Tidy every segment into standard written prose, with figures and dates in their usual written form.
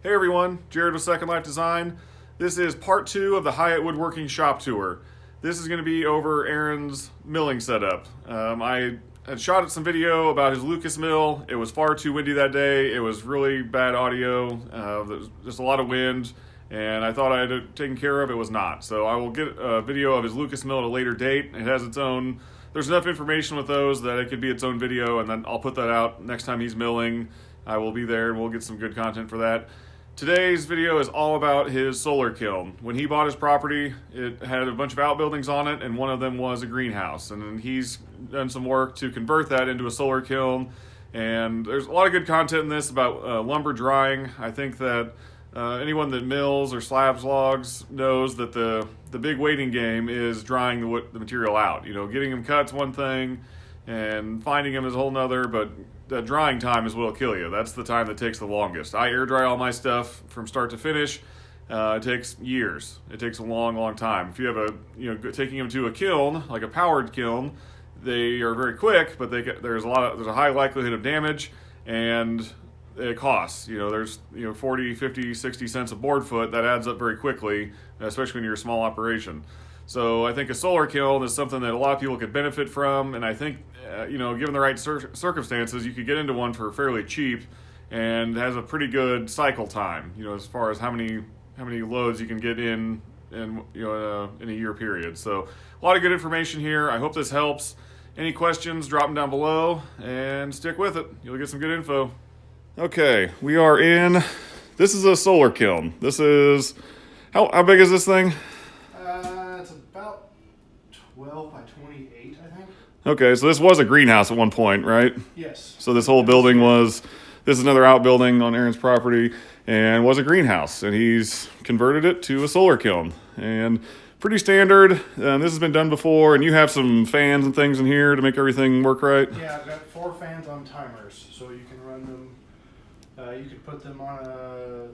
Hey everyone, Jared with Second Life Design. This is part 2 of the Hiatt Woodworking shop tour. This is going to be over Aaron's milling setup. I had shot some video about his Lucas mill. It was far too windy that day. It was really bad audio. There was just a lot of wind, and I thought I had it taken care of. It was not. So I will get a video of his Lucas mill at a later date. It has its own, there's enough information with those that it could be its own video, and then I'll put that out next time he's milling. I will be there and we'll get some good content for that. Today's video is all about his solar kiln. When he bought his property, it had a bunch of outbuildings on it, and one of them was a greenhouse. And then he's done some work to convert that into a solar kiln. And there's a lot of good content in this about lumber drying. I think that anyone that mills or slabs logs knows that the big waiting game is drying the material out. You know, getting them cut's one thing, and finding them is a whole nother, but the drying time is what'll kill you. That's the time that takes the longest. I air dry all my stuff from start to finish. It takes years. It takes a long, long time. If you have taking them to a kiln, like a powered kiln, they are very quick, but there's a high likelihood of damage, and it costs. There's 40, 50, 60 cents a board foot. That adds up very quickly, especially when you're a small operation. So I think a solar kiln is something that a lot of people could benefit from, and I think, given the right circumstances, you could get into one for fairly cheap, and has a pretty good cycle time. As far as how many loads you can get in a year period. So a lot of good information here. I hope this helps. Any questions? Drop them down below, and stick with it. You'll get some good info. Okay, we are in. This is a solar kiln. This is how big is this thing? 12 by 28, I think. Okay, so this was a greenhouse at one point, right? Yes. So this whole building this is another outbuilding on Aaron's property, and was a greenhouse, and he's converted it to a solar kiln. And pretty standard, this has been done before, and you have some fans and things in here to make everything work right? Yeah, I've got 4 fans on timers, so you can run them, you could put them on a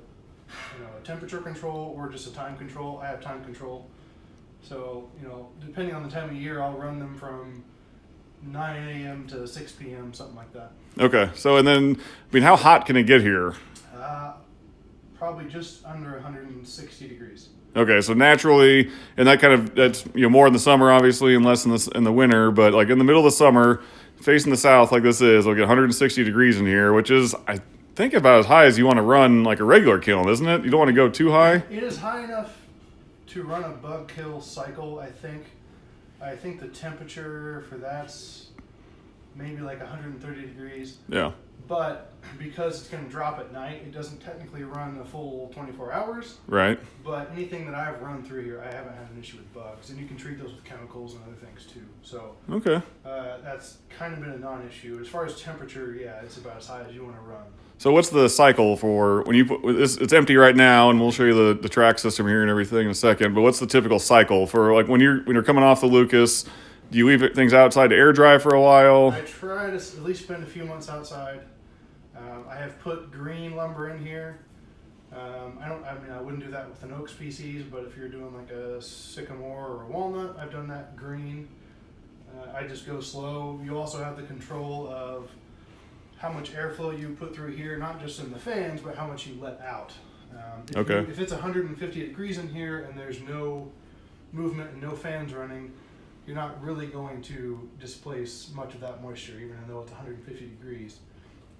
temperature control or just a time control. I have time control. So, depending on the time of year, I'll run them from 9 a.m. to 6 p.m., something like that. Okay. So, and then, how hot can it get here? Probably just under 160 degrees. Okay. So naturally, and that's more in the summer, obviously, and less in the winter, but like in the middle of the summer, facing the south like this is, it'll get 160 degrees in here, which is, I think, about as high as you want to run like a regular kiln, isn't it? You don't want to go too high? It is high enough to run a bug kill cycle. I think the temperature for that's maybe like 130 degrees. Yeah. But because it's going to drop at night, it doesn't technically run a full 24 hours. Right. But anything that I've run through here, I haven't had an issue with bugs, and you can treat those with chemicals and other things too. So okay. That's kind of been a non-issue. As far as temperature, yeah, it's about as high as you want to run. So what's the cycle for when you put it's empty right now, and we'll show you the track system here and everything in a second, but what's the typical cycle for like when you're coming off the Lucas? Do you leave things outside to air dry for a while? I try to at least spend a few months outside. I have put green lumber in here. I wouldn't do that with an oak species, but if you're doing like a sycamore or a walnut, I've done that green. I just go slow. You also have the control of how much airflow you put through here, not just in the fans, but how much you let out. If it's 150 degrees in here and there's no movement and no fans running, you're not really going to displace much of that moisture, even though it's 150 degrees.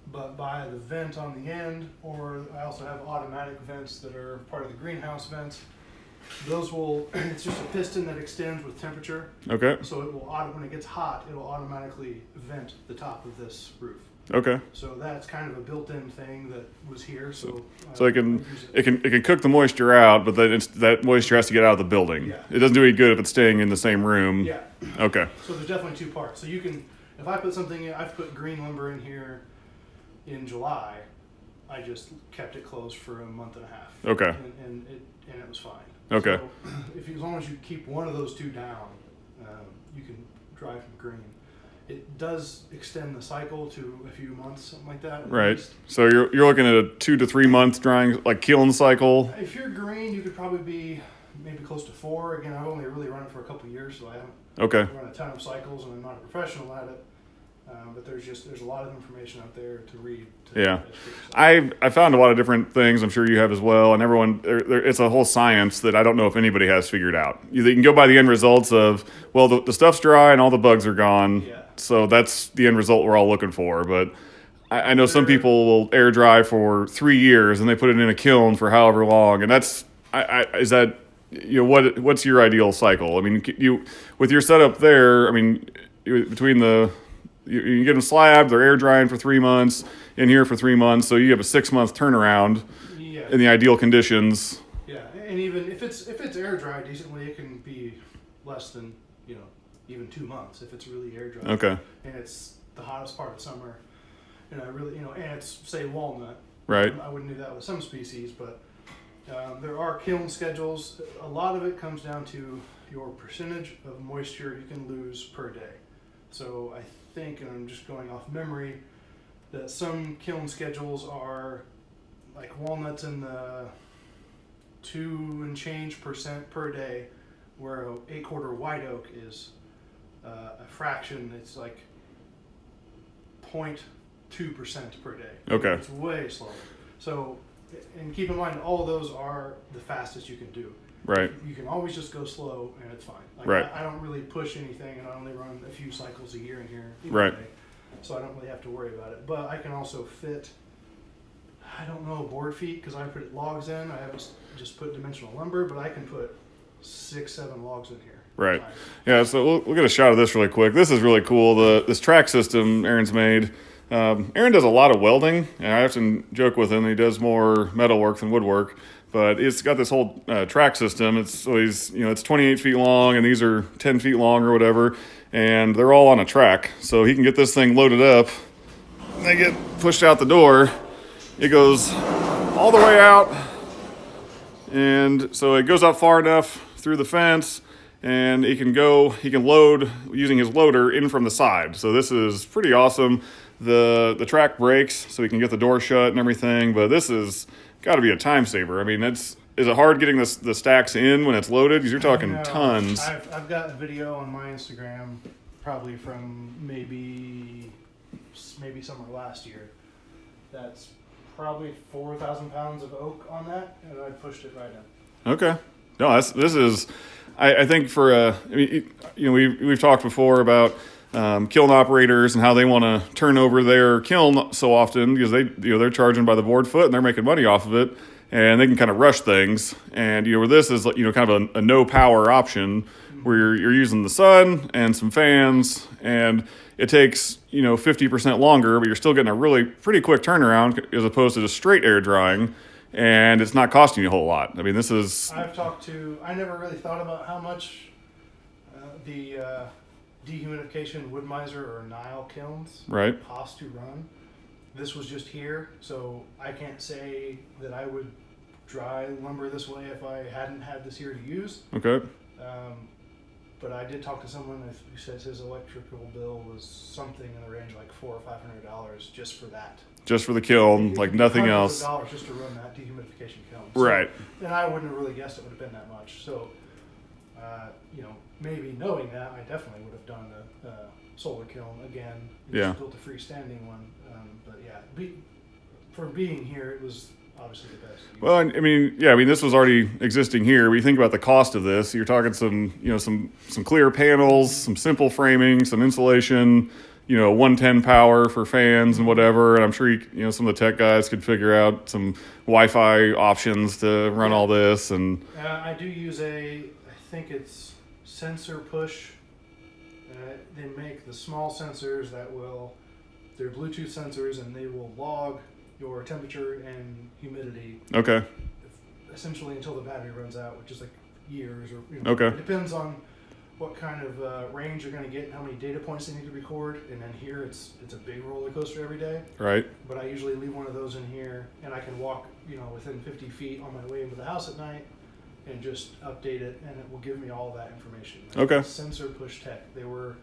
But by the vent on the end, or I also have automatic vents that are part of the greenhouse vents, those it's just a piston that extends with temperature. Okay. So it will, when it gets hot, it will automatically vent the top of this roof. Okay. So that's kind of a built-in thing that was here. So it can cook the moisture out, but then that moisture has to get out of the building. Yeah. It doesn't do any good if it's staying in the same room. Yeah. Okay. So there's definitely 2 parts. So you can, if I put something in, I've put green lumber in here in July. I just kept it closed for a month and a half. Okay. And it was fine. Okay. So as long as you keep one of those 2 down, you can dry from green. It does extend the cycle to a few months, something like that. Right. So you're looking at a 2 to 3 month drying, like kiln cycle. If you're green, you could probably be maybe close to 4. Again, I've only really run it for a couple of years, so I haven't run a ton of cycles, and I'm not a professional at it. But there's a lot of information out there to read. Yeah, I found a lot of different things. I'm sure you have as well, and everyone. It's a whole science that I don't know if anybody has figured out. You can go by the end results of, well, the stuff's dry and all the bugs are gone, so that's the end result we're all looking for. But I know some people will air dry for 3 years and they put it in a kiln for however long, and that's is that, you know, what's your ideal cycle? I mean, you with your setup there. I mean, between you get them slabbed, they're air drying for 3 months, in here for 3 months, so you have a 6-month turnaround in the ideal conditions. Yeah, and even if it's air dried decently, it can be less than, you know, even 2 months if it's really air dried. Okay. And it's the hottest part of summer, and and it's, say, walnut. Right. I wouldn't do that with some species, but there are kiln schedules. A lot of it comes down to your percentage of moisture you can lose per day. So I think, and I'm just going off memory, that some kiln schedules are like walnuts in the 2 and change % per day, where a 8-quarter white oak is a fraction. It's like 0.2% per day. Okay. It's way slower. So, and keep in mind, all of those are the fastest you can do. Right. You can always just go slow and it's fine. Like, right. I don't really push anything, and I only run a few cycles a year in here. Right. Day, so I don't really have to worry about it. But I can also fit, I don't know, board feet, because I put logs in. I haven't just put dimensional lumber, but I can put 6-7 logs in here. Right. Yeah, so we'll get a shot of this really quick. This is really cool. This track system Aaron's made. Aaron does a lot of welding, and I often joke with him he does more metal work than woodwork. But it's got this whole track system. It's 28 feet long, and these are 10 feet long or whatever, and they're all on a track. So he can get this thing loaded up. And they get pushed out the door. It goes all the way out, and so it goes up far enough through the fence, and he can load using his loader in from the side. So this is pretty awesome. The track breaks, so he can get the door shut and everything. But this is got to be a time saver. I mean, is it hard getting the stacks in when it's loaded? Because you're talking tons. I've got a video on my Instagram, probably from maybe summer last year. That's probably 4,000 pounds of oak on that, and I pushed it right in. Okay. No, this is. I think for we've talked before about kiln operators and how they want to turn over their kiln so often because they're charging by the board foot and they're making money off of it, and they can kind of rush things. And where this is kind of a no power option where you're using the sun and some fans, and it takes 50% longer, but you're still getting a really pretty quick turnaround as opposed to just straight air drying, and it's not costing you a whole lot. I mean, this is. I never really thought about how much the dehumidification Wood-Mizer or Nile kilns cost to run. This was just here, so I can't say that I would dry lumber this way if I hadn't had this here to use. Okay. But I did talk to someone who says his electrical bill was something in the range of like $400 or $500 just for that. Just for the kiln, like nothing else. Dollars just to run that dehumidification kiln. Right. And I wouldn't have really guessed it would have been that much. So, maybe knowing that, I definitely would have done the Solar Kiln again. Just built a freestanding one. But yeah, for being here, it was obviously the best. Well, I mean, this was already existing here. When you think about the cost of this, you're talking some clear panels, some simple framing, some insulation, 110 power for fans and whatever. And I'm sure some of the tech guys could figure out some Wi-Fi options to run all this. And I do use I think it's sensor push. They make the small sensors they're Bluetooth sensors, and they will log your temperature and humidity. Okay. Essentially until the battery runs out, which is like years or. Okay. It depends on what kind of range you're going to get and how many data points they need to record. And then here it's a big roller coaster every day. Right. But I usually leave one of those in here, and I can walk within 50 feet on my way into the house at night and just update it, and it will give me all that information. Okay. Sensor push tech. They were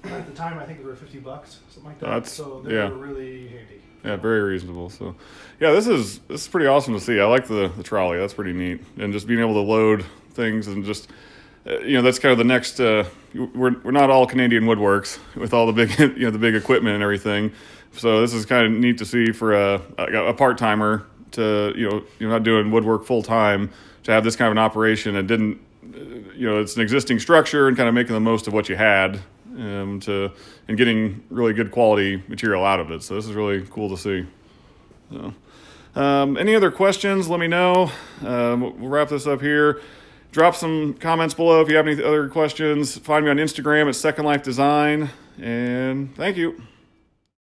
at the time, I think they were $50, something like that. So they were really handy. Yeah, very reasonable. So, yeah, this is pretty awesome to see. I like the trolley. That's pretty neat, and just being able to load things and just that's kind of the next. We're not all Canadian Woodworks with all the big the big equipment and everything. So this is kind of neat to see for a part timer to you're not doing woodwork full time, to have this kind of an operation. It didn't it's an existing structure and kind of making the most of what you had, and getting really good quality material out of it. So this is really cool to see. So, any other questions, let me know. We'll wrap this up here. Drop some comments below if you have any other questions. Find me on Instagram at Second Life Design, and thank you.